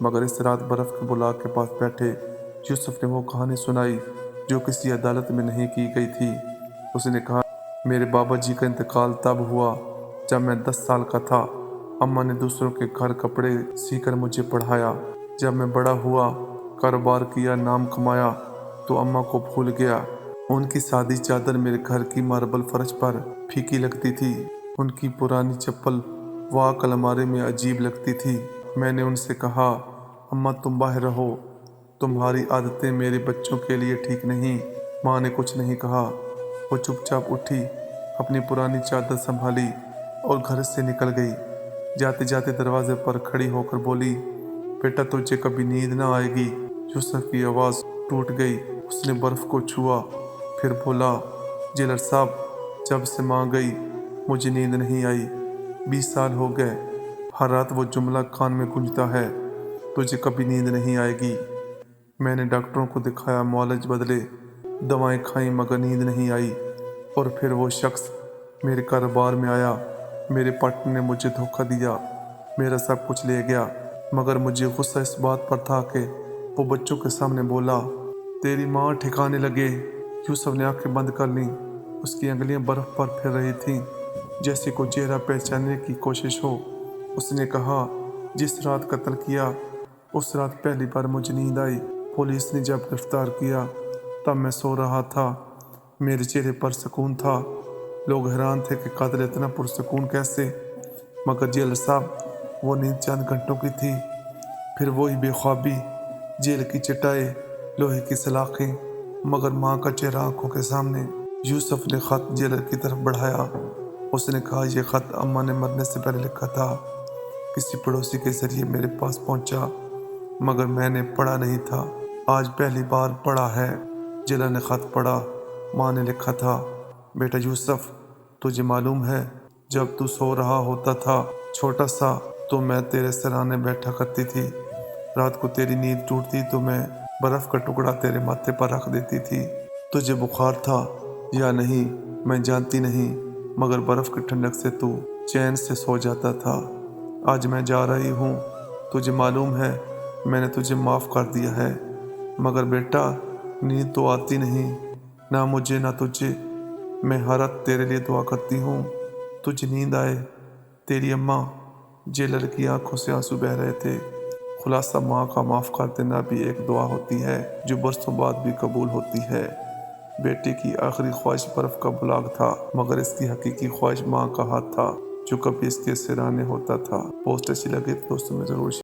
مگر اس رات برف کے بلاک کے پاس بیٹھے یوسف نے وہ کہانی سنائی جو کسی عدالت میں نہیں کی گئی تھی۔ اس نے کہا، میرے بابا جی کا انتقال تب ہوا جب میں 10 سال کا تھا۔ اماں نے دوسروں کے گھر کپڑے سی کر مجھے پڑھایا۔ جب میں بڑا ہوا، کاروبار کیا، نام کمایا تو اماں کو بھول گیا۔ ان کی سادی چادر میرے گھر کی ماربل فرش پر پھیکی لگتی تھی۔ ان کی پرانی چپل واک الماری میں عجیب لگتی تھی۔ میں نے ان سے کہا، اماں تم باہر رہو، تمہاری عادتیں میرے بچوں کے لیے ٹھیک نہیں۔ ماں نے کچھ نہیں کہا۔ وہ چپ چاپ اٹھی، اپنی پرانی چادر سنبھالی اور گھر سے نکل گئی۔ جاتے جاتے دروازے پر کھڑی ہو کر بولی، بیٹا تجھے کبھی نیند نہ آئے گی۔ یوسف کی آواز ٹوٹ گئی۔ اس نے برف کو چھوا، پھر بولا، جیلر صاحب، جب سے ماں گئی مجھے نیند نہیں آئی۔ 20 سال ہو گئے، ہر رات وہ جملہ کان میں گونجتا ہے، تجھے کبھی نیند نہیں آئے گی۔ میں نے ڈاکٹروں کو دکھایا، معالج بدلے، دوائیں کھائیں مگر نیند نہیں آئی۔ اور پھر وہ شخص میرے کاروبار میں آیا، میرے پارٹنر نے مجھے دھوکہ دیا، میرا سب کچھ لے گیا۔ مگر مجھے غصہ اس بات پر تھا کہ وہ بچوں کے سامنے بولا، تیری ماں ٹھکانے لگے۔ یوسف نے آنکھیں بند کر لیں۔ اس کی انگلیاں برف پر پھر رہی تھیں، جیسے کوئی چہرہ پہچاننے کی کوشش ہو۔ اس نے کہا، جس رات قتل کیا اس رات پہلی بار مجھے نیند آئی۔ پولیس نے جب گرفتار کیا تب میں سو رہا تھا، میرے چہرے پر سکون تھا۔ لوگ حیران تھے کہ قاتل اتنا پرسکون کیسے؟ مگر جیلر صاحب، وہ نیند چند گھنٹوں کی تھی، پھر وہی بے خوابی، جیل کی چٹائیں، لوہے کی سلاخیں، مگر ماں کا چہرہ آنکھوں کے سامنے۔ یوسف نے خط جیلر کی طرف بڑھایا۔ اس نے کہا، یہ خط اماں نے مرنے سے پہلے لکھا تھا، کسی پڑوسی کے ذریعے میرے پاس پہنچا، مگر میں نے پڑھا نہیں تھا، آج پہلی بار پڑھا ہے۔ جیلر نے خط پڑھا۔ ماں نے لکھا تھا، بیٹا یوسف، تجھے معلوم ہے جب تو سو رہا ہوتا تھا چھوٹا سا تو میں تیرے سرانے بیٹھا کرتی تھی۔ رات کو تیری نیند ٹوٹتی تو میں برف کا ٹکڑا تیرے ماتھے پر رکھ دیتی تھی۔ تجھے بخار تھا یا نہیں میں جانتی نہیں، مگر برف کی ٹھنڈک سے تو چین سے سو جاتا تھا۔ آج میں جا رہی ہوں، تجھے معلوم ہے میں نے تجھے معاف کر دیا ہے، مگر بیٹا نیند تو آتی نہیں، نہ مجھے نہ تجھے۔ میں ہر رات تیرے لیے دعا کرتی ہوں تجھے نیند آئے، تیری اماں۔ جیلر کی آنکھوں سے آنسو بہہ رہے تھے۔ خلاصہ، ماں کا معاف کر دینا بھی ایک دعا ہوتی ہے جو برسوں بعد بھی قبول ہوتی ہے۔ بیٹے کی آخری خواہش برف کا بلاک تھا، مگر اس کی حقیقی خواہش ماں کا ہاتھ تھا جو کبھی اس کے سرانے ہوتا تھا۔ پوسٹ اچھی لگے تو دوستوں میں ضرور